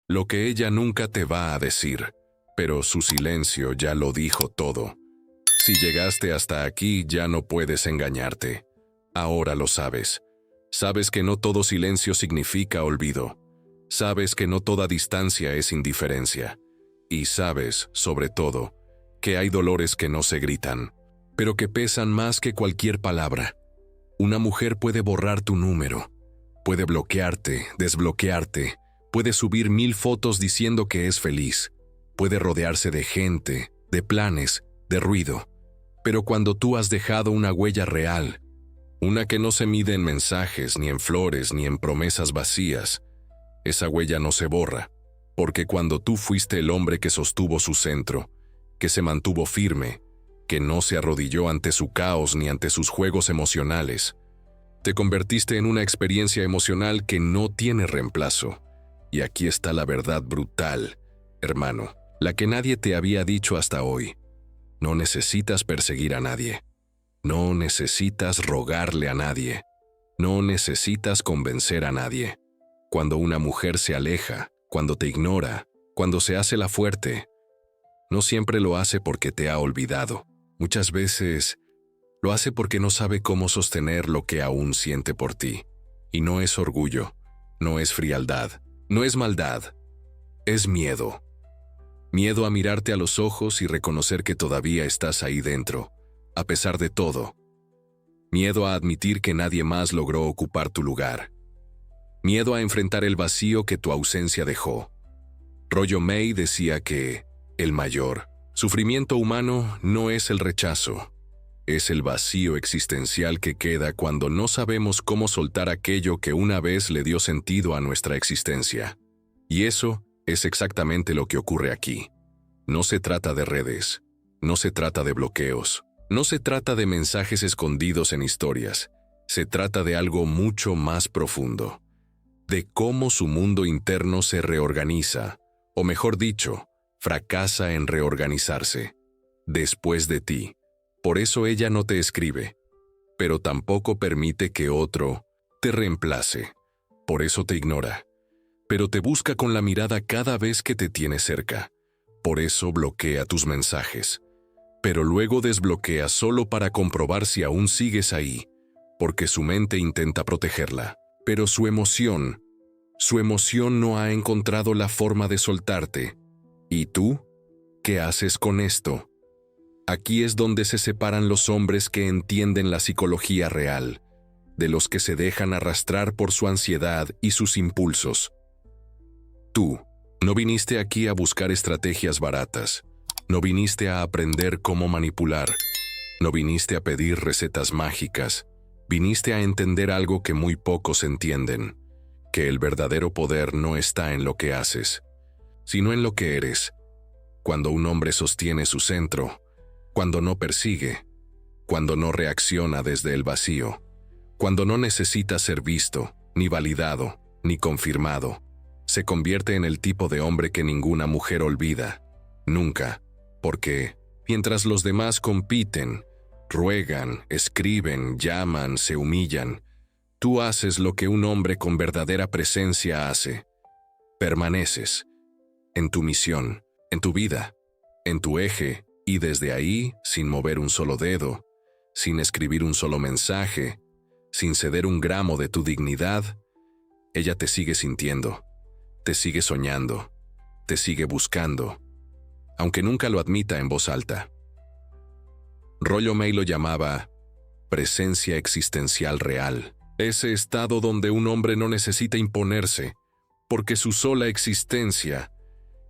lo que ella nunca te va a decir, pero su silencio ya lo dijo todo. Si llegaste hasta aquí, ya no puedes engañarte. Ahora lo sabes. Sabes que no todo silencio significa olvido. Sabes que no toda distancia es indiferencia. Y sabes, sobre todo, que hay dolores que no se gritan, pero que pesan más que cualquier palabra. Una mujer puede borrar tu número, puede bloquearte, desbloquearte, puede subir 1000 fotos diciendo que es feliz, puede rodearse de gente, de planes, de ruido. Pero cuando tú has dejado una huella real, una que no se mide en mensajes, ni en flores, ni en promesas vacías, esa huella no se borra, porque cuando tú fuiste el hombre que sostuvo su centro, que se mantuvo firme, que no se arrodilló ante su caos ni ante sus juegos emocionales, te convertiste en una experiencia emocional que no tiene reemplazo. Y aquí está la verdad brutal, hermano, la que nadie te había dicho hasta hoy. No necesitas perseguir a nadie. No necesitas rogarle a nadie. No necesitas convencer a nadie. Cuando una mujer se aleja, cuando te ignora, cuando se hace la fuerte, no siempre lo hace porque te ha olvidado. Muchas veces lo hace porque no sabe cómo sostener lo que aún siente por ti. Y no es orgullo, no es frialdad, no es maldad, es miedo. Miedo a mirarte a los ojos y reconocer que todavía estás ahí dentro, a pesar de todo. Miedo a admitir que nadie más logró ocupar tu lugar. Miedo a enfrentar el vacío que tu ausencia dejó. Rollo May decía que el mayor sufrimiento humano no es el rechazo, es el vacío existencial que queda cuando no sabemos cómo soltar aquello que una vez le dio sentido a nuestra existencia. Y eso es exactamente lo que ocurre aquí. No se trata de redes, no se trata de bloqueos, no se trata de mensajes escondidos en historias, se trata de algo mucho más profundo, de cómo su mundo interno se reorganiza, o mejor dicho, fracasa en reorganizarse, después de ti. Por eso ella no te escribe, pero tampoco permite que otro te reemplace. Por eso te ignora, pero te busca con la mirada cada vez que te tiene cerca. Por eso bloquea tus mensajes, pero luego desbloquea solo para comprobar si aún sigues ahí, porque su mente intenta protegerla, pero su emoción no ha encontrado la forma de soltarte. ¿Y tú? ¿Qué haces con esto? Aquí es donde se separan los hombres que entienden la psicología real, de los que se dejan arrastrar por su ansiedad y sus impulsos. Tú no viniste aquí a buscar estrategias baratas, no viniste a aprender cómo manipular, no viniste a pedir recetas mágicas, viniste a entender algo que muy pocos entienden, que el verdadero poder no está en lo que haces, sino en lo que eres. Cuando un hombre sostiene su centro, cuando no persigue, cuando no reacciona desde el vacío, cuando no necesita ser visto, ni validado, ni confirmado, se convierte en el tipo de hombre que ninguna mujer olvida, nunca, porque, mientras los demás compiten, ruegan, escriben, llaman, se humillan, tú haces lo que un hombre con verdadera presencia hace. Permaneces en tu misión, en tu vida, en tu eje, y desde ahí, sin mover un solo dedo, sin escribir un solo mensaje, sin ceder un gramo de tu dignidad, ella te sigue sintiendo, te sigue soñando, te sigue buscando, aunque nunca lo admita en voz alta. Rollo May lo llamaba presencia existencial real, ese estado donde un hombre no necesita imponerse, porque su sola existencia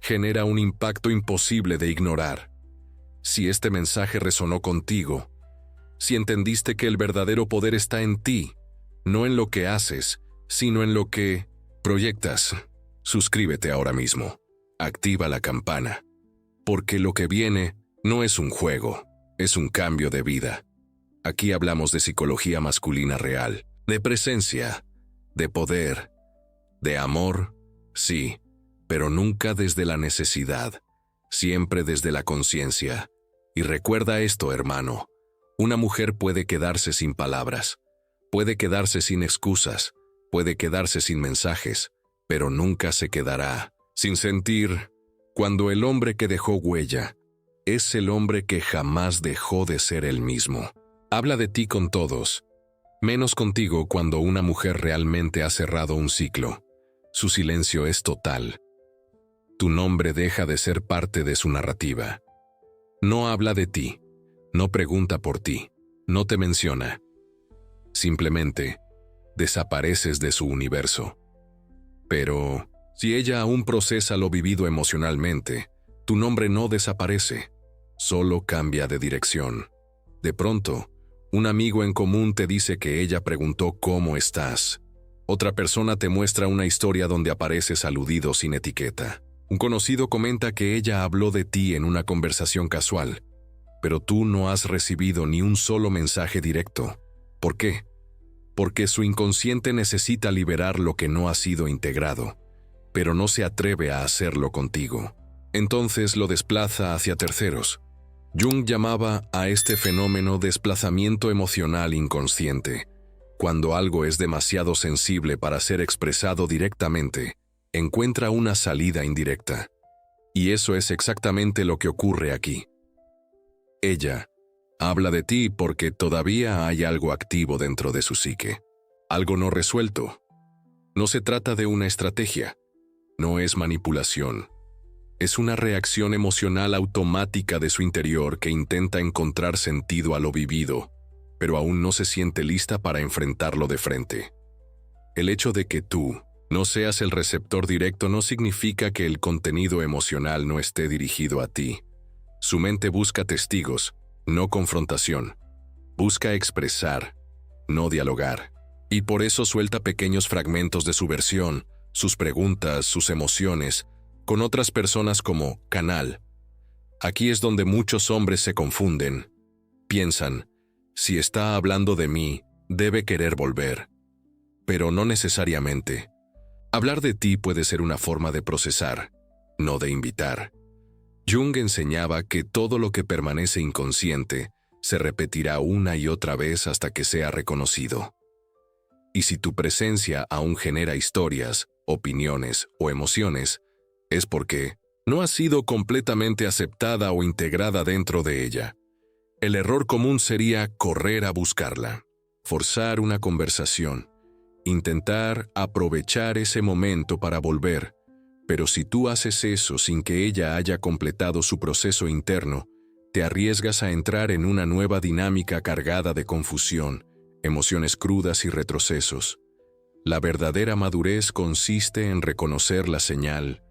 genera un impacto imposible de ignorar. Si este mensaje resonó contigo, si entendiste que el verdadero poder está en ti, no en lo que haces, sino en lo que proyectas, suscríbete ahora mismo. Activa la campana. Porque lo que viene no es un juego, es un cambio de vida. Aquí hablamos de psicología masculina real, de presencia, de poder, de amor, sí, pero nunca desde la necesidad, siempre desde la conciencia. Y recuerda esto, hermano, una mujer puede quedarse sin palabras, puede quedarse sin excusas, puede quedarse sin mensajes, pero nunca se quedará sin sentir, cuando el hombre que dejó huella es el hombre que jamás dejó de ser el mismo. Habla de ti con todos, menos contigo cuando una mujer realmente ha cerrado un ciclo. Su silencio es total. Tu nombre deja de ser parte de su narrativa. No habla de ti, no pregunta por ti, no te menciona. Simplemente desapareces de su universo. Pero si ella aún procesa lo vivido emocionalmente, tu nombre no desaparece, solo cambia de dirección. De pronto, un amigo en común te dice que ella preguntó ¿cómo estás? Otra persona te muestra una historia donde apareces aludido sin etiqueta. Un conocido comenta que ella habló de ti en una conversación casual, pero tú no has recibido ni un solo mensaje directo. ¿Por qué? Porque su inconsciente necesita liberar lo que no ha sido integrado, pero no se atreve a hacerlo contigo. Entonces lo desplaza hacia terceros. Jung llamaba a este fenómeno desplazamiento emocional inconsciente. Cuando algo es demasiado sensible para ser expresado directamente, encuentra una salida indirecta. Y eso es exactamente lo que ocurre aquí. Ella habla de ti porque todavía hay algo activo dentro de su psique, algo no resuelto. No se trata de una estrategia, no es manipulación. Es una reacción emocional automática de su interior que intenta encontrar sentido a lo vivido, pero aún no se siente lista para enfrentarlo de frente. El hecho de que tú no seas el receptor directo no significa que el contenido emocional no esté dirigido a ti. Su mente busca testigos, no confrontación. Busca expresar, no dialogar. Y por eso suelta pequeños fragmentos de su versión, sus preguntas, sus emociones, con otras personas como canal. Aquí es donde muchos hombres se confunden. Piensan, si está hablando de mí, debe querer volver. Pero no necesariamente. Hablar de ti puede ser una forma de procesar, no de invitar. Jung enseñaba que todo lo que permanece inconsciente se repetirá una y otra vez hasta que sea reconocido. Y si tu presencia aún genera historias, opiniones o emociones, es porque no ha sido completamente aceptada o integrada dentro de ella. El error común sería correr a buscarla, forzar una conversación, intentar aprovechar ese momento para volver. Pero si tú haces eso sin que ella haya completado su proceso interno, te arriesgas a entrar en una nueva dinámica cargada de confusión, emociones crudas y retrocesos. La verdadera madurez consiste en reconocer la señal,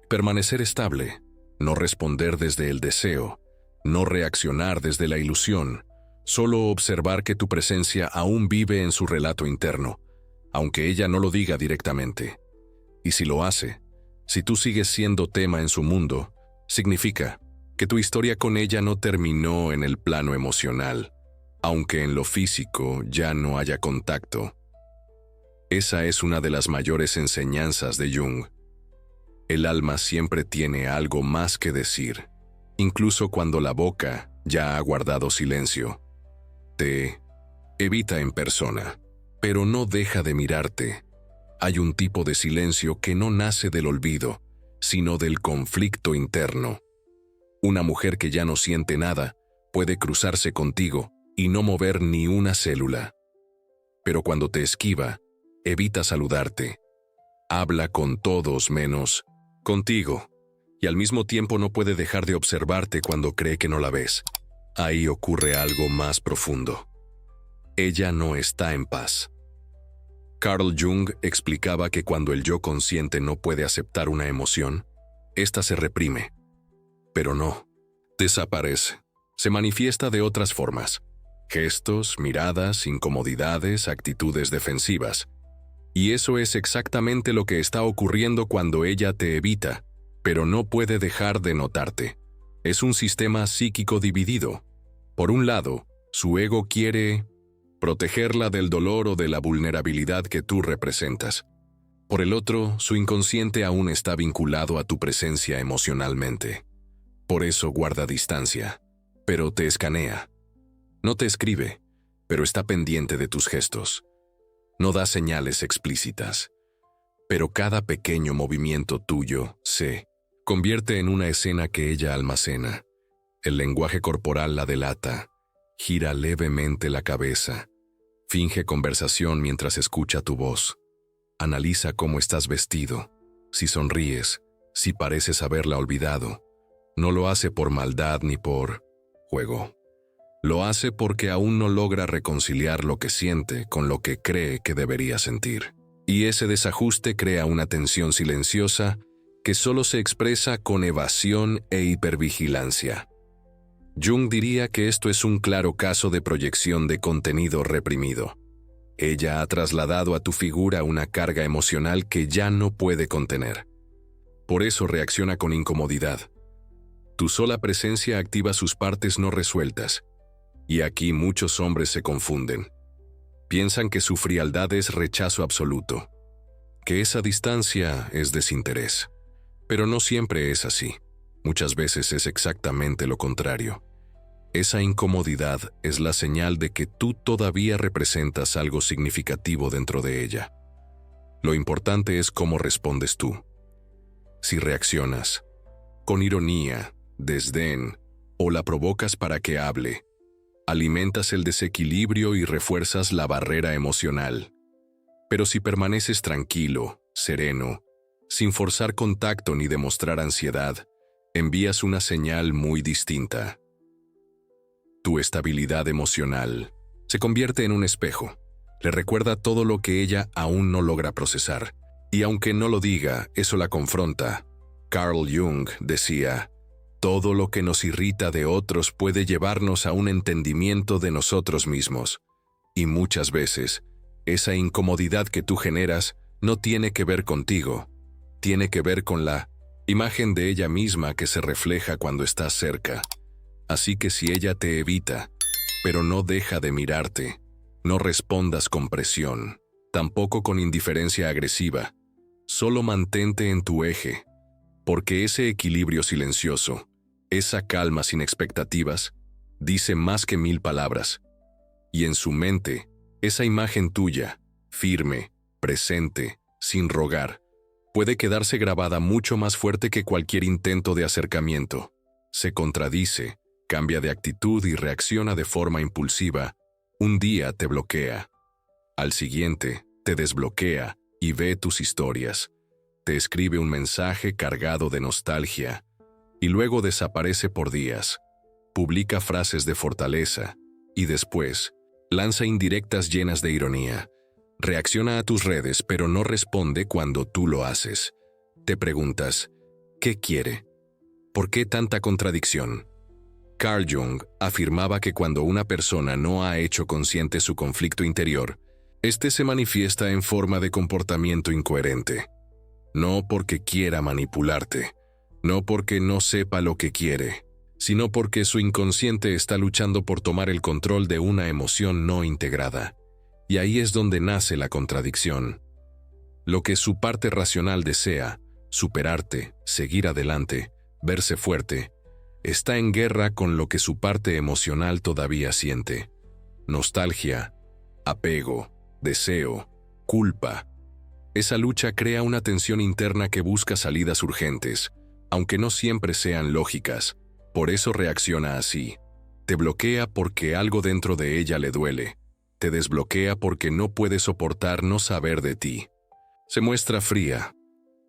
permanecer estable, no responder desde el deseo, no reaccionar desde la ilusión, solo observar que tu presencia aún vive en su relato interno, aunque ella no lo diga directamente. Y si lo hace, si tú sigues siendo tema en su mundo, significa que tu historia con ella no terminó en el plano emocional, aunque en lo físico ya no haya contacto. Esa es una de las mayores enseñanzas de Jung. El alma siempre tiene algo más que decir, incluso cuando la boca ya ha guardado silencio. Te evita en persona, pero no deja de mirarte. Hay un tipo de silencio que no nace del olvido, sino del conflicto interno. Una mujer que ya no siente nada puede cruzarse contigo y no mover ni una célula. Pero cuando te esquiva, evita saludarte. Habla con todos menos contigo, y al mismo tiempo no puede dejar de observarte cuando cree que no la ves. Ahí ocurre algo más profundo. Ella no está en paz. Carl Jung explicaba que cuando el yo consciente no puede aceptar una emoción, ésta se reprime. Pero no, desaparece. Se manifiesta de otras formas. Gestos, miradas, incomodidades, actitudes defensivas. Y eso es exactamente lo que está ocurriendo cuando ella te evita, pero no puede dejar de notarte. Es un sistema psíquico dividido. Por un lado, su ego quiere protegerla del dolor o de la vulnerabilidad que tú representas. Por el otro, su inconsciente aún está vinculado a tu presencia emocionalmente. Por eso guarda distancia, pero te escanea. No te escribe, pero está pendiente de tus gestos. No da señales explícitas, pero cada pequeño movimiento tuyo se convierte en una escena que ella almacena. El lenguaje corporal la delata, gira levemente la cabeza, finge conversación mientras escucha tu voz. Analiza cómo estás vestido, si sonríes, si pareces haberla olvidado. No lo hace por maldad ni por juego. Lo hace porque aún no logra reconciliar lo que siente con lo que cree que debería sentir. Y ese desajuste crea una tensión silenciosa que solo se expresa con evasión e hipervigilancia. Jung diría que esto es un claro caso de proyección de contenido reprimido. Ella ha trasladado a tu figura una carga emocional que ya no puede contener. Por eso reacciona con incomodidad. Tu sola presencia activa sus partes no resueltas. Y aquí muchos hombres se confunden. Piensan que su frialdad es rechazo absoluto, que esa distancia es desinterés. Pero no siempre es así. Muchas veces es exactamente lo contrario. Esa incomodidad es la señal de que tú todavía representas algo significativo dentro de ella. Lo importante es cómo respondes tú. Si reaccionas con ironía, desdén, o la provocas para que hable, alimentas el desequilibrio y refuerzas la barrera emocional. Pero si permaneces tranquilo, sereno, sin forzar contacto ni demostrar ansiedad, envías una señal muy distinta. Tu estabilidad emocional se convierte en un espejo. Le recuerda todo lo que ella aún no logra procesar. Y aunque no lo diga, eso la confronta. Carl Jung decía, todo lo que nos irrita de otros puede llevarnos a un entendimiento de nosotros mismos. Y muchas veces, esa incomodidad que tú generas no tiene que ver contigo. Tiene que ver con la imagen de ella misma que se refleja cuando estás cerca. Así que si ella te evita, pero no deja de mirarte, no respondas con presión, tampoco con indiferencia agresiva. Solo mantente en tu eje, porque ese equilibrio silencioso, esa calma sin expectativas, dice más que 1000 palabras. Y en su mente, esa imagen tuya, firme, presente, sin rogar, puede quedarse grabada mucho más fuerte que cualquier intento de acercamiento. Se contradice, cambia de actitud y reacciona de forma impulsiva. Un día te bloquea. Al siguiente, te desbloquea y ve tus historias. Te escribe un mensaje cargado de nostalgia y luego desaparece por días. Publica frases de fortaleza y después lanza indirectas llenas de ironía. Reacciona a tus redes pero no responde cuando tú lo haces. Te preguntas, ¿qué quiere? ¿Por qué tanta contradicción? Carl Jung afirmaba que cuando una persona no ha hecho consciente su conflicto interior, este se manifiesta en forma de comportamiento incoherente. No porque quiera manipularte, no porque no sepa lo que quiere, sino porque su inconsciente está luchando por tomar el control de una emoción no integrada. Y ahí es donde nace la contradicción. Lo que su parte racional desea, superarte, seguir adelante, verse fuerte, está en guerra con lo que su parte emocional todavía siente. Nostalgia, apego, deseo, culpa. Esa lucha crea una tensión interna que busca salidas urgentes, aunque no siempre sean lógicas. Por eso reacciona así. Te bloquea porque algo dentro de ella le duele. Te desbloquea porque no puede soportar no saber de ti. Se muestra fría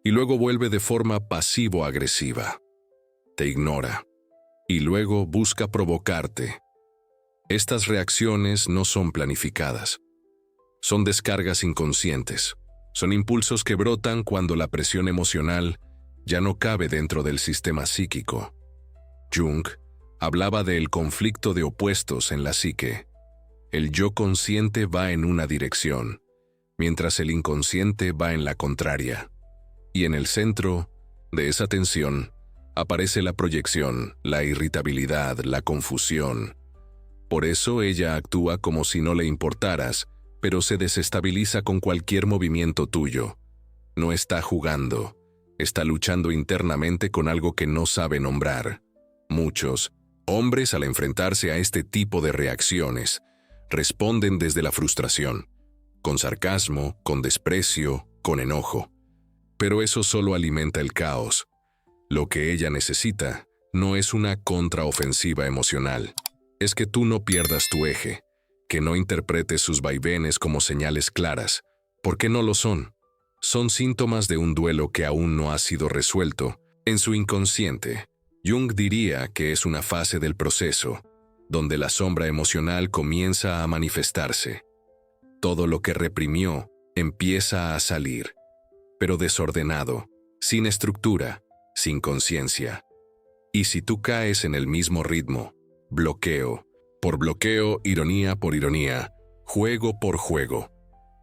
y luego vuelve de forma pasivo-agresiva. Te ignora y luego busca provocarte. Estas reacciones no son planificadas. Son descargas inconscientes. Son impulsos que brotan cuando la presión emocional ya no cabe dentro del sistema psíquico. Jung hablaba del conflicto de opuestos en la psique. El yo consciente va en una dirección, mientras el inconsciente va en la contraria. Y en el centro de esa tensión aparece la proyección, la irritabilidad, la confusión. Por eso ella actúa como si no le importaras, pero se desestabiliza con cualquier movimiento tuyo. No está jugando, está luchando internamente con algo que no sabe nombrar. Muchos hombres, al enfrentarse a este tipo de reacciones, responden desde la frustración, con sarcasmo, con desprecio, con enojo. Pero eso solo alimenta el caos. Lo que ella necesita no es una contraofensiva emocional. Es que tú no pierdas tu eje, que no interpretes sus vaivenes como señales claras, porque no lo son. Son síntomas de un duelo que aún no ha sido resuelto. En su inconsciente, Jung diría que es una fase del proceso, donde la sombra emocional comienza a manifestarse. Todo lo que reprimió empieza a salir, pero desordenado, sin estructura, sin conciencia. Y si tú caes en el mismo ritmo, bloqueo por bloqueo, ironía por ironía, juego por juego,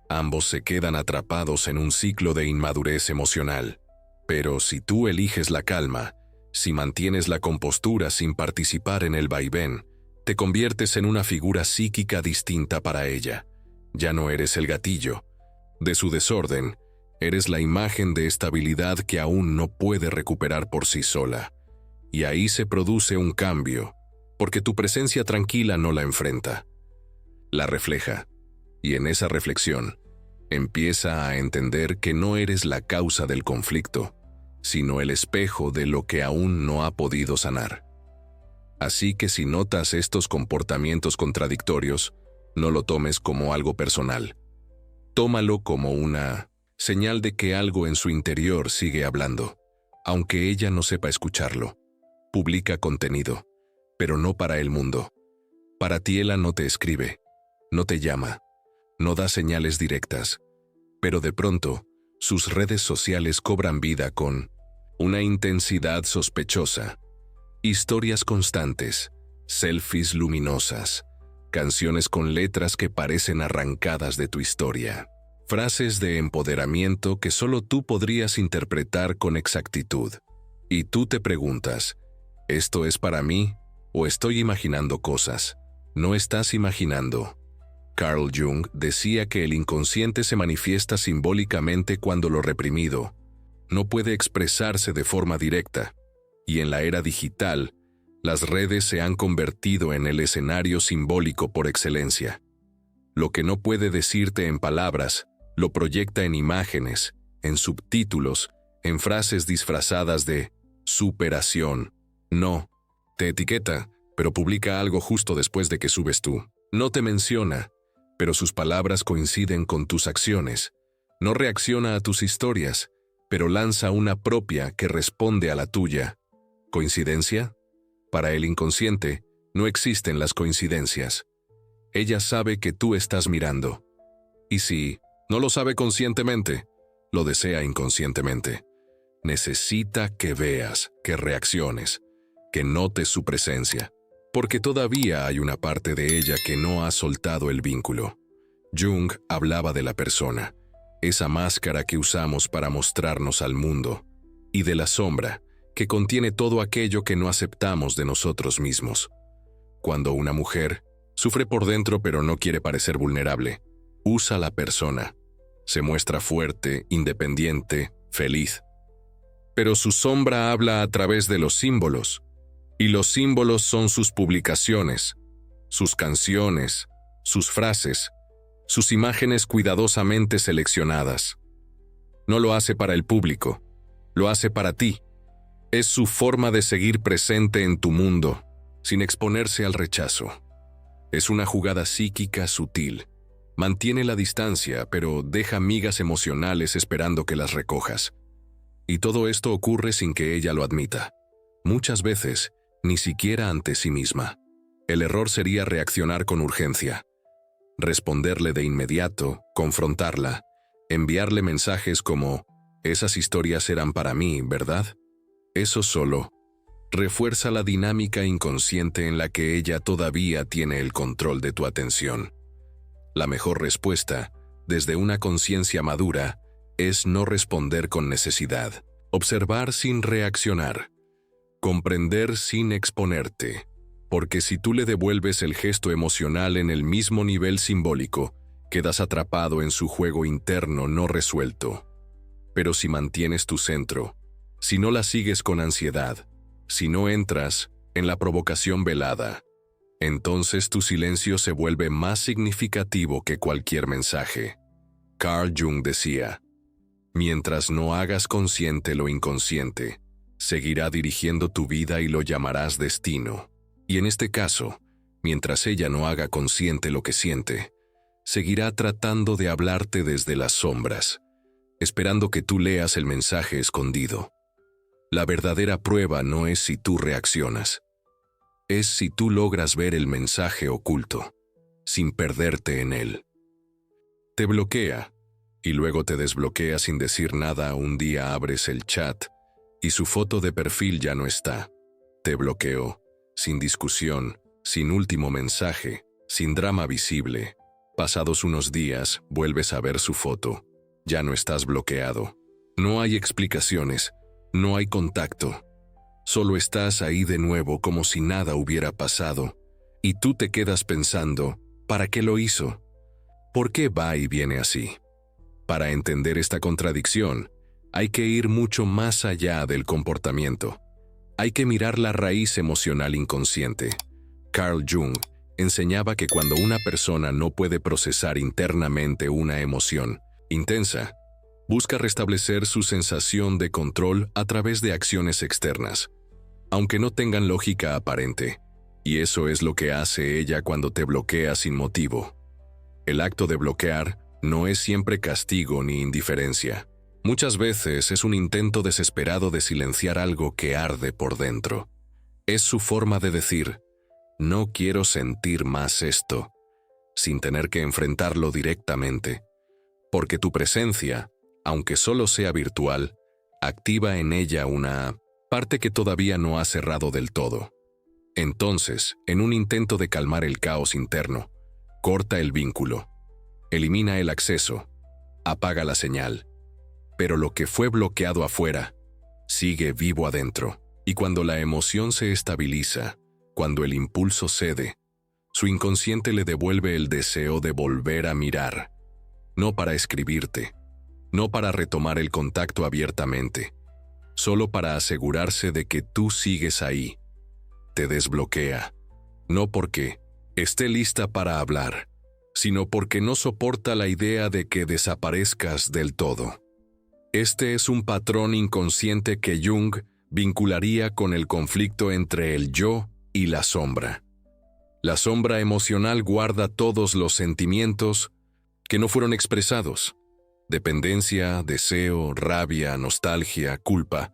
ambos se quedan atrapados en un ciclo de inmadurez emocional. Pero si tú eliges la calma, si mantienes la compostura sin participar en el vaivén, te conviertes en una figura psíquica distinta para ella. Ya no eres el gatillo de su desorden, eres la imagen de estabilidad que aún no puede recuperar por sí sola. Y ahí se produce un cambio, porque tu presencia tranquila no la enfrenta, la refleja. Y en esa reflexión, empieza a entender que no eres la causa del conflicto, sino el espejo de lo que aún no ha podido sanar. Así que si notas estos comportamientos contradictorios, no lo tomes como algo personal. Tómalo como una señal de que algo en su interior sigue hablando, aunque ella no sepa escucharlo. Publica contenido, pero no para el mundo. Para ti ella no te escribe, no te llama, no da señales directas, pero de pronto, sus redes sociales cobran vida con una intensidad sospechosa, historias constantes, selfies luminosas, canciones con letras que parecen arrancadas de tu historia, frases de empoderamiento que solo tú podrías interpretar con exactitud. Y tú te preguntas, ¿esto es para mí o estoy imaginando cosas? No estás imaginando. Carl Jung decía que el inconsciente se manifiesta simbólicamente cuando lo reprimido no puede expresarse de forma directa, y en la era digital, las redes se han convertido en el escenario simbólico por excelencia. Lo que no puede decirte en palabras, lo proyecta en imágenes, en subtítulos, en frases disfrazadas de superación. No, te etiqueta, pero publica algo justo después de que subes tú. No te menciona, pero sus palabras coinciden con tus acciones. No reacciona a tus historias, pero lanza una propia que responde a la tuya. ¿Coincidencia? Para el inconsciente, no existen las coincidencias. Ella sabe que tú estás mirando. Y si no lo sabe conscientemente, lo desea inconscientemente. Necesita que veas, que reacciones, que notes su presencia, porque todavía hay una parte de ella que no ha soltado el vínculo. Jung hablaba de la persona, esa máscara que usamos para mostrarnos al mundo, y de la sombra, que contiene todo aquello que no aceptamos de nosotros mismos. Cuando una mujer sufre por dentro pero no quiere parecer vulnerable, usa la persona. Se muestra fuerte, independiente, feliz. Pero su sombra habla a través de los símbolos, y los símbolos son sus publicaciones, sus canciones, sus frases, sus imágenes cuidadosamente seleccionadas. No lo hace para el público, lo hace para ti. Es su forma de seguir presente en tu mundo, sin exponerse al rechazo. Es una jugada psíquica sutil. Mantiene la distancia, pero deja migas emocionales esperando que las recojas. Y todo esto ocurre sin que ella lo admita. Muchas veces, ni siquiera ante sí misma. El error sería reaccionar con urgencia. Responderle de inmediato, confrontarla, enviarle mensajes como, esas historias eran para mí, ¿verdad? Eso solo refuerza la dinámica inconsciente en la que ella todavía tiene el control de tu atención. La mejor respuesta, desde una conciencia madura, es no responder con necesidad, observar sin reaccionar, comprender sin exponerte, porque si tú le devuelves el gesto emocional en el mismo nivel simbólico, quedas atrapado en su juego interno no resuelto. Pero si mantienes tu centro, si no la sigues con ansiedad, si no entras en la provocación velada, entonces tu silencio se vuelve más significativo que cualquier mensaje. Carl Jung decía, Mientras no hagas consciente lo inconsciente, seguirá dirigiendo tu vida y lo llamarás destino. Y en este caso, mientras ella no haga consciente lo que siente, seguirá tratando de hablarte desde las sombras, esperando que tú leas el mensaje escondido. La verdadera prueba no es si tú reaccionas, es si tú logras ver el mensaje oculto, sin perderte en él. Te bloquea, y luego te desbloquea sin decir nada. Un día abres el chat, y su foto de perfil ya no está. Te bloqueó, sin discusión, sin último mensaje, sin drama visible. Pasados unos días, vuelves a ver su foto. Ya no estás bloqueado. No hay explicaciones, no hay contacto. Solo estás ahí de nuevo como si nada hubiera pasado, y tú te quedas pensando, ¿para qué lo hizo? ¿Por qué va y viene así? Para entender esta contradicción, hay que ir mucho más allá del comportamiento. Hay que mirar la raíz emocional inconsciente. Carl Jung enseñaba que cuando una persona no puede procesar internamente una emoción intensa, busca restablecer su sensación de control a través de acciones externas, aunque no tengan lógica aparente, y eso es lo que hace ella cuando te bloquea sin motivo. El acto de bloquear no es siempre castigo ni indiferencia. Muchas veces es un intento desesperado de silenciar algo que arde por dentro. Es su forma de decir, no quiero sentir más esto, sin tener que enfrentarlo directamente, porque tu presencia, aunque solo sea virtual, activa en ella una parte que todavía no ha cerrado del todo. Entonces, en un intento de calmar el caos interno, corta el vínculo, elimina el acceso, apaga la señal. Pero lo que fue bloqueado afuera, sigue vivo adentro, y cuando la emoción se estabiliza, cuando el impulso cede, su inconsciente le devuelve el deseo de volver a mirar, no para escribirte, no para retomar el contacto abiertamente, solo para asegurarse de que tú sigues ahí. Te desbloquea, no porque esté lista para hablar, sino porque no soporta la idea de que desaparezcas del todo. Este es un patrón inconsciente que Jung vincularía con el conflicto entre el yo y la sombra. La sombra emocional guarda todos los sentimientos que no fueron expresados: dependencia, deseo, rabia, nostalgia, culpa.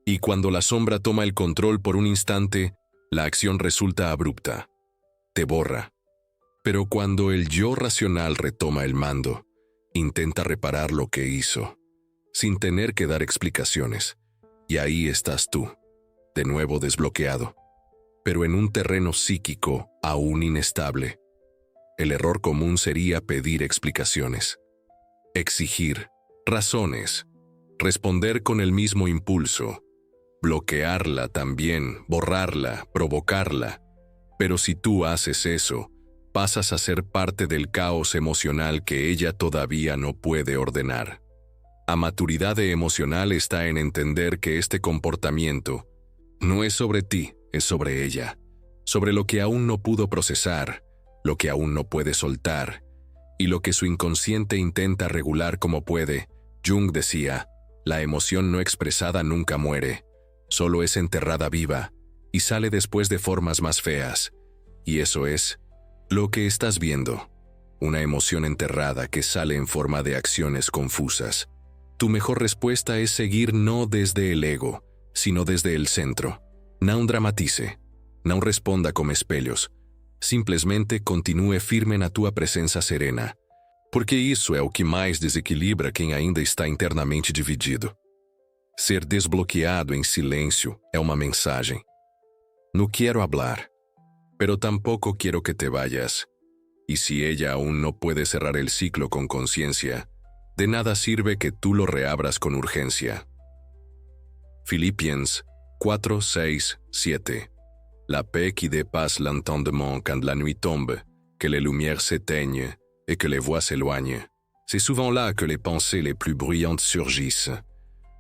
Y cuando la sombra toma el control por un instante, la acción resulta abrupta. Te borra. Pero cuando el yo racional retoma el mando, intenta reparar lo que hizo, sin tener que dar explicaciones. Y ahí estás tú, de nuevo desbloqueado, pero en un terreno psíquico aún inestable. El error común sería pedir explicaciones, exigir razones, responder con el mismo impulso, bloquearla también, borrarla, provocarla. Pero si tú haces eso, pasas a ser parte del caos emocional que ella todavía no puede ordenar. La maturidad emocional está en entender que este comportamiento no es sobre ti, es sobre ella, sobre lo que aún no pudo procesar, lo que aún no puede soltar, y lo que su inconsciente intenta regular como puede. Jung decía, la emoción no expresada nunca muere, solo es enterrada viva, y sale después de formas más feas. Y eso es lo que estás viendo, una emoción enterrada que sale en forma de acciones confusas. Tu mejor respuesta es seguir no desde el ego, sino desde el centro. Não dramatize, não responda como espelhos. Simplesmente continue firme na tua presença serena, porque isso é o que mais desequilibra quem ainda está internamente dividido. Ser desbloqueado em silêncio é uma mensagem. No quiero hablar, pero tampoco quiero que te vayas. Y si ella aún no puede cerrar el ciclo con conciencia, de nada sirve que tú lo reabras con urgencia. Filipiens 4, 6, 7. La paix qui dépasse l'entendement quand la nuit tombe, que les lumières s'éteignent et que les voix s'éloignent. C'est souvent là que les pensées les plus bruyantes surgissent.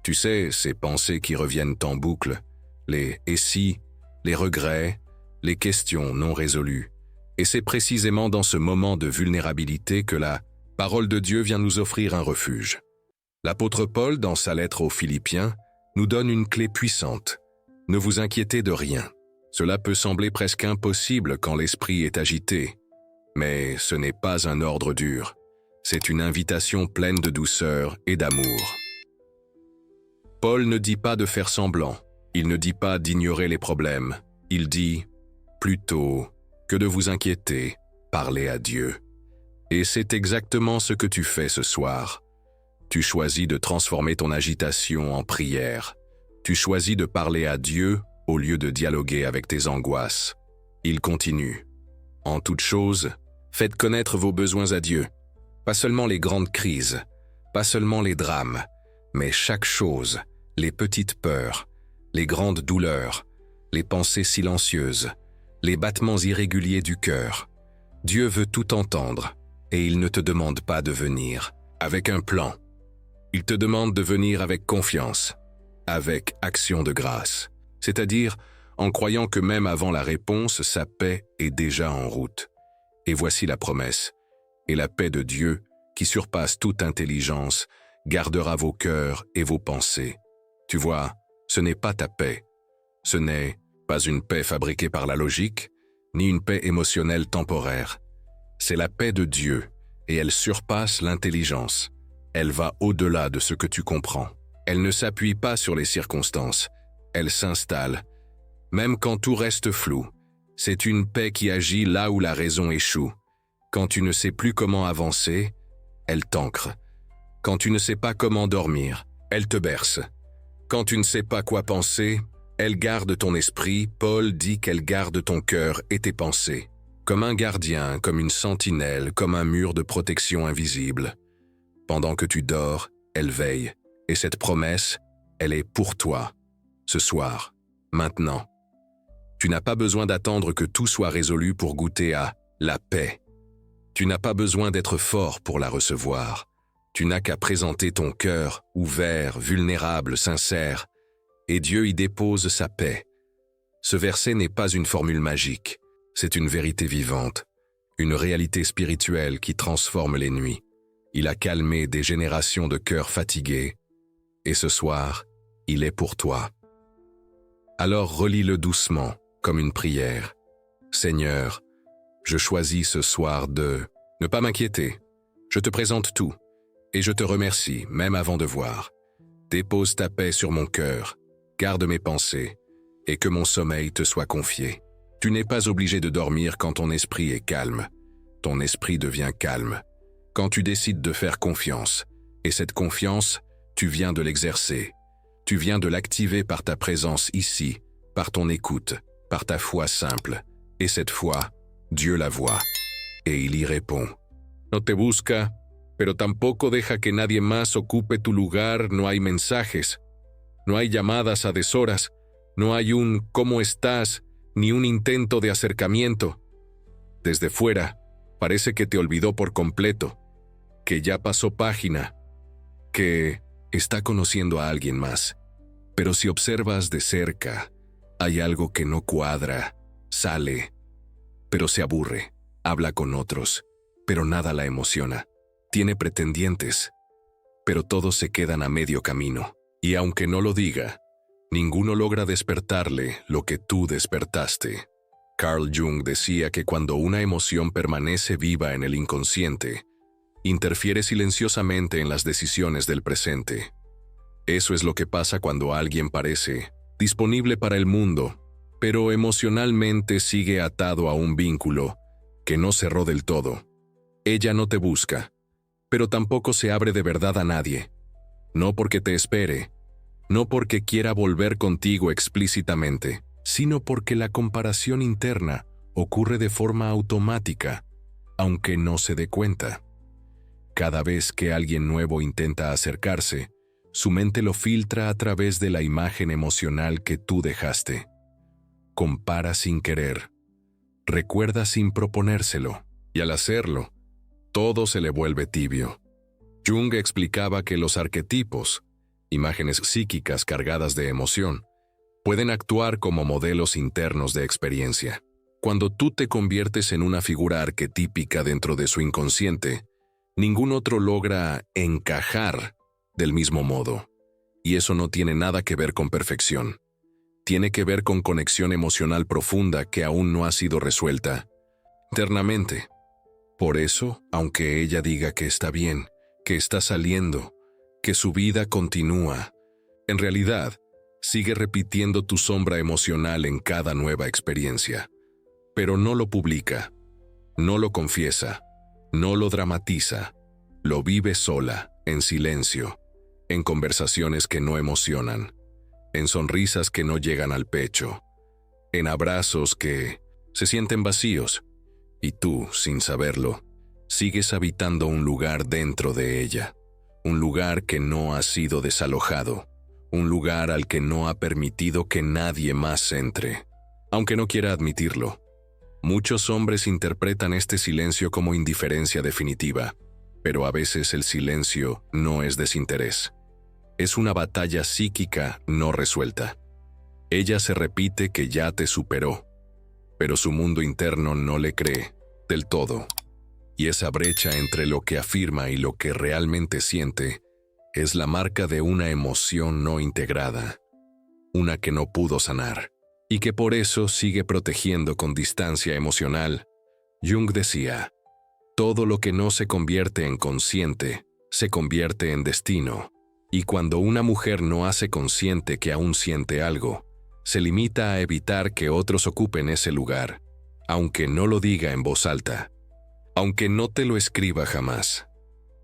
Tu sais, ces pensées qui reviennent en boucle, les « et si », les regrets, les questions non résolues. Et c'est précisément dans ce moment de vulnérabilité que la parole de Dieu vient nous offrir un refuge. L'apôtre Paul, dans sa lettre aux Philippiens, nous donne une clé puissante. Ne vous inquiétez de rien. Cela peut sembler presque impossible quand l'esprit est agité. Mais ce n'est pas un ordre dur. C'est une invitation pleine de douceur et d'amour. Paul ne dit pas de faire semblant. Il ne dit pas d'ignorer les problèmes. Il dit, plutôt, que de vous inquiéter, parlez à Dieu. Et c'est exactement ce que tu fais ce soir. Tu choisis de transformer ton agitation en prière. Tu choisis de parler à Dieu au lieu de dialoguer avec tes angoisses. Il continue. En toute chose, faites connaître vos besoins à Dieu. Pas seulement les grandes crises, pas seulement les drames, mais chaque chose, les petites peurs, les grandes douleurs, les pensées silencieuses, les battements irréguliers du cœur. Dieu veut tout entendre et il ne te demande pas de venir avec un plan. Il te demande de venir avec confiance, avec action de grâce, c'est-à-dire en croyant que même avant la réponse, sa paix est déjà en route. Et voici la promesse. Et la paix de Dieu, qui surpasse toute intelligence, gardera vos cœurs et vos pensées. Tu vois, ce n'est pas ta paix. Ce n'est pas une paix fabriquée par la logique, ni une paix émotionnelle temporaire. C'est la paix de Dieu, et elle surpasse l'intelligence. Elle va au-delà de ce que tu comprends. Elle ne s'appuie pas sur les circonstances. Elle s'installe. Même quand tout reste flou, c'est une paix qui agit là où la raison échoue. Quand tu ne sais plus comment avancer, elle t'ancre. Quand tu ne sais pas comment dormir, elle te berce. Quand tu ne sais pas quoi penser, elle garde ton esprit. Paul dit qu'elle garde ton cœur et tes pensées. Comme un gardien, comme une sentinelle, comme un mur de protection invisible. Pendant que tu dors, elle veille. Et cette promesse, elle est pour toi. Ce soir, maintenant. Tu n'as pas besoin d'attendre que tout soit résolu pour goûter à la paix. Tu n'as pas besoin d'être fort pour la recevoir. Tu n'as qu'à présenter ton cœur, ouvert, vulnérable, sincère, et Dieu y dépose sa paix. Ce verset n'est pas une formule magique, c'est une vérité vivante, une réalité spirituelle qui transforme les nuits. Il a calmé des générations de cœurs fatigués, et ce soir, il est pour toi. Alors relis-le doucement, comme une prière. Seigneur, je choisis ce soir de ne pas m'inquiéter. Je te présente tout, et je te remercie, même avant de voir. Dépose ta paix sur mon cœur, garde mes pensées, et que mon sommeil te soit confié. Tu n'es pas obligé de dormir quand ton esprit est calme. Ton esprit devient calme quand tu décides de faire confiance. Et cette confiance, tu viens de l'exercer. Tu viens de l'activer par ta présence ici, par ton écoute, par ta foi simple. Et cette foi, Dieu la voit, et il y répond. No te busca, pero tampoco deja que nadie más ocupe tu lugar. No hay mensajes, no hay llamadas a deshoras, no hay un ¿cómo estás? Ni un intento de acercamiento. Desde fuera, parece que te olvidó por completo, que ya pasó página, que está conociendo a alguien más. Pero si observas de cerca, hay algo que no cuadra, sale, pero se aburre, habla con otros, pero nada la emociona. Tiene pretendientes, pero todos se quedan a medio camino. Y aunque no lo diga, ninguno logra despertarle lo que tú despertaste. Carl Jung decía que cuando una emoción permanece viva en el inconsciente, interfiere silenciosamente en las decisiones del presente. Eso es lo que pasa cuando alguien parece disponible para el mundo, pero emocionalmente sigue atado a un vínculo que no cerró del todo. Ella no te busca, pero tampoco se abre de verdad a nadie. No porque te espere, no porque quiera volver contigo explícitamente, sino porque la comparación interna ocurre de forma automática, aunque no se dé cuenta. Cada vez que alguien nuevo intenta acercarse, su mente lo filtra a través de la imagen emocional que tú dejaste. Compara sin querer, recuerda sin proponérselo, y al hacerlo, todo se le vuelve tibio. Jung explicaba que los arquetipos, imágenes psíquicas cargadas de emoción, pueden actuar como modelos internos de experiencia. Cuando tú te conviertes en una figura arquetípica dentro de su inconsciente, ningún otro logra encajar del mismo modo. Y eso no tiene nada que ver con perfección. Tiene que ver con conexión emocional profunda que aún no ha sido resuelta internamente. Por eso, aunque ella diga que está bien, que está saliendo, que su vida continúa, en realidad, sigue repitiendo tu sombra emocional en cada nueva experiencia. Pero no lo publica, no lo confiesa, no lo dramatiza, lo vive sola, en silencio, en conversaciones que no emocionan, en sonrisas que no llegan al pecho, en abrazos que se sienten vacíos, y tú, sin saberlo, sigues habitando un lugar dentro de ella, un lugar que no ha sido desalojado, un lugar al que no ha permitido que nadie más entre. Aunque no quiera admitirlo, muchos hombres interpretan este silencio como indiferencia definitiva, pero a veces el silencio no es desinterés. Es una batalla psíquica no resuelta. Ella se repite que ya te superó, pero su mundo interno no le cree del todo. Y esa brecha entre lo que afirma y lo que realmente siente es la marca de una emoción no integrada, una que no pudo sanar, y que por eso sigue protegiendo con distancia emocional. Jung decía, todo lo que no se convierte en consciente, se convierte en destino. Y cuando una mujer no hace consciente que aún siente algo, se limita a evitar que otros ocupen ese lugar, aunque no lo diga en voz alta, aunque no te lo escriba jamás.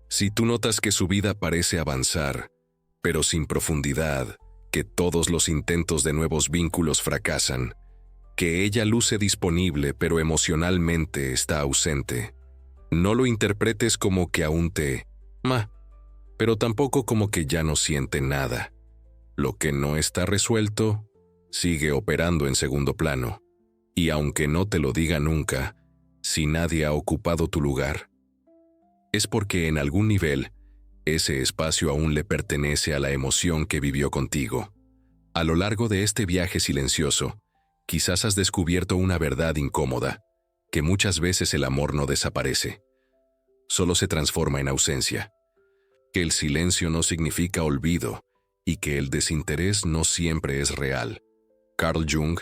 Si tú notas que su vida parece avanzar, pero sin profundidad, que todos los intentos de nuevos vínculos fracasan, que ella luce disponible pero emocionalmente está ausente, no lo interpretes como que aún te ama, pero tampoco como que ya no siente nada. Lo que no está resuelto sigue operando en segundo plano, y aunque no te lo diga nunca, si nadie ha ocupado tu lugar, es porque en algún nivel ese espacio aún le pertenece a la emoción que vivió contigo. A lo largo de este viaje silencioso, quizás has descubierto una verdad incómoda, que muchas veces el amor no desaparece, solo se transforma en ausencia. Que el silencio no significa olvido y que el desinterés no siempre es real. Carl Jung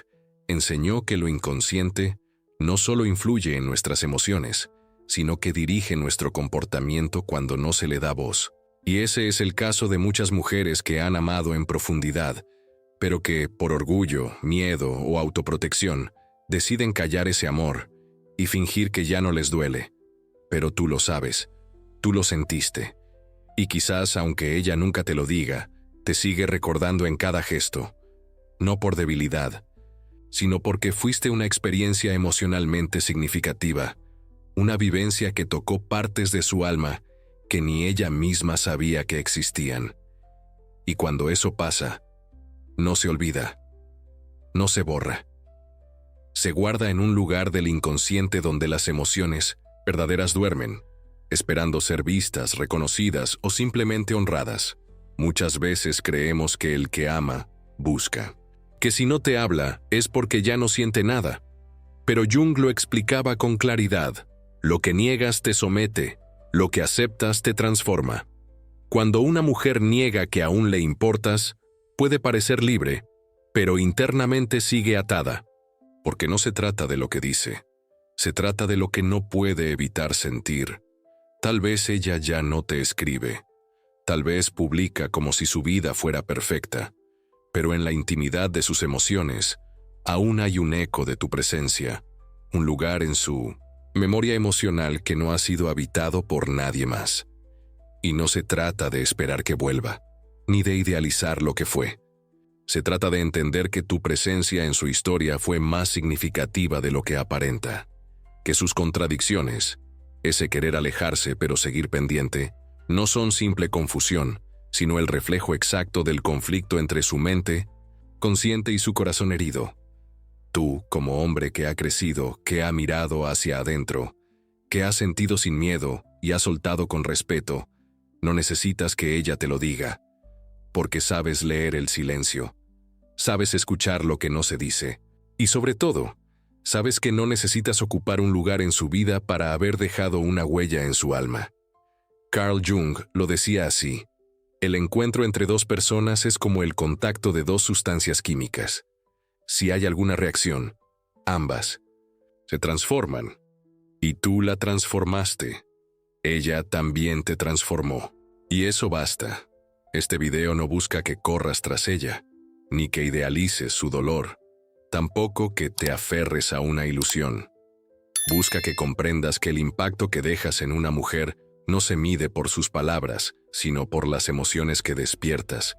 enseñó que lo inconsciente no solo influye en nuestras emociones, sino que dirige nuestro comportamiento cuando no se le da voz. Y ese es el caso de muchas mujeres que han amado en profundidad, pero que, por orgullo, miedo o autoprotección, deciden callar ese amor y fingir que ya no les duele. Pero tú lo sabes, tú lo sentiste. Y quizás, aunque ella nunca te lo diga, te sigue recordando en cada gesto, no por debilidad, sino porque fuiste una experiencia emocionalmente significativa, una vivencia que tocó partes de su alma que ni ella misma sabía que existían. Y cuando eso pasa, no se olvida, no se borra. Se guarda en un lugar del inconsciente donde las emociones verdaderas duermen, esperando ser vistas, reconocidas o simplemente honradas. Muchas veces creemos que el que ama, busca. Que si no te habla es porque ya no siente nada. Pero Jung lo explicaba con claridad. Lo que niegas te somete, lo que aceptas te transforma. Cuando una mujer niega que aún le importas, puede parecer libre, pero internamente sigue atada. Porque no se trata de lo que dice, se trata de lo que no puede evitar sentir. Tal vez ella ya no te escribe, tal vez publica como si su vida fuera perfecta, pero en la intimidad de sus emociones, aún hay un eco de tu presencia, un lugar en su memoria emocional que no ha sido habitado por nadie más. Y no se trata de esperar que vuelva, ni de idealizar lo que fue. Se trata de entender que tu presencia en su historia fue más significativa de lo que aparenta, que sus contradicciones, ese querer alejarse pero seguir pendiente, no son simple confusión, sino el reflejo exacto del conflicto entre su mente consciente y su corazón herido. Tú, como hombre que ha crecido, que ha mirado hacia adentro, que ha sentido sin miedo y ha soltado con respeto, no necesitas que ella te lo diga, porque sabes leer el silencio, sabes escuchar lo que no se dice, y sobre todo, sabes que no necesitas ocupar un lugar en su vida para haber dejado una huella en su alma. Carl Jung lo decía así: El encuentro entre dos personas es como el contacto de dos sustancias químicas. Si hay alguna reacción, ambas se transforman. Y tú la transformaste. Ella también te transformó. Y eso basta. Este video no busca que corras tras ella, ni que idealices su dolor, tampoco que te aferres a una ilusión. Busca que comprendas que el impacto que dejas en una mujer no se mide por sus palabras, sino por las emociones que despiertas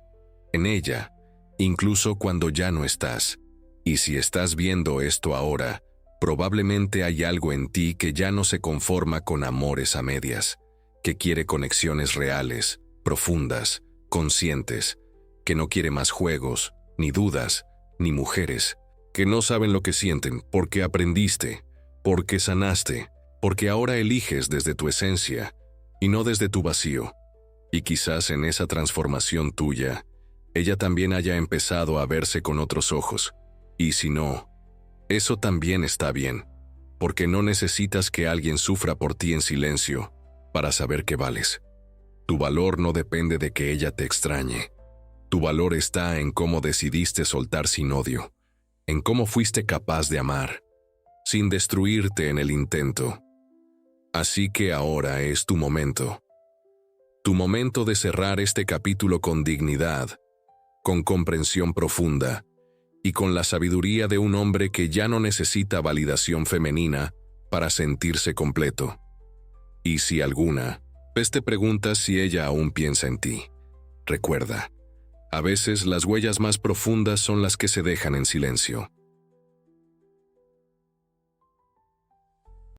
en ella, incluso cuando ya no estás. Y si estás viendo esto ahora, probablemente hay algo en ti que ya no se conforma con amores a medias, que quiere conexiones reales, profundas, conscientes, que no quiere más juegos, ni dudas, ni mujeres, que no saben lo que sienten porque aprendiste, porque sanaste, porque ahora eliges desde tu esencia y no desde tu vacío. Y quizás en esa transformación tuya, ella también haya empezado a verse con otros ojos. Y si no, eso también está bien, porque no necesitas que alguien sufra por ti en silencio para saber que vales. Tu valor no depende de que ella te extrañe. Tu valor está en cómo decidiste soltar sin odio, en cómo fuiste capaz de amar, sin destruirte en el intento. Así que ahora es tu momento de cerrar este capítulo con dignidad, con comprensión profunda y con la sabiduría de un hombre que ya no necesita validación femenina para sentirse completo. Y si alguna vez te preguntas si ella aún piensa en ti, recuerda, a veces las huellas más profundas son las que se dejan en silencio.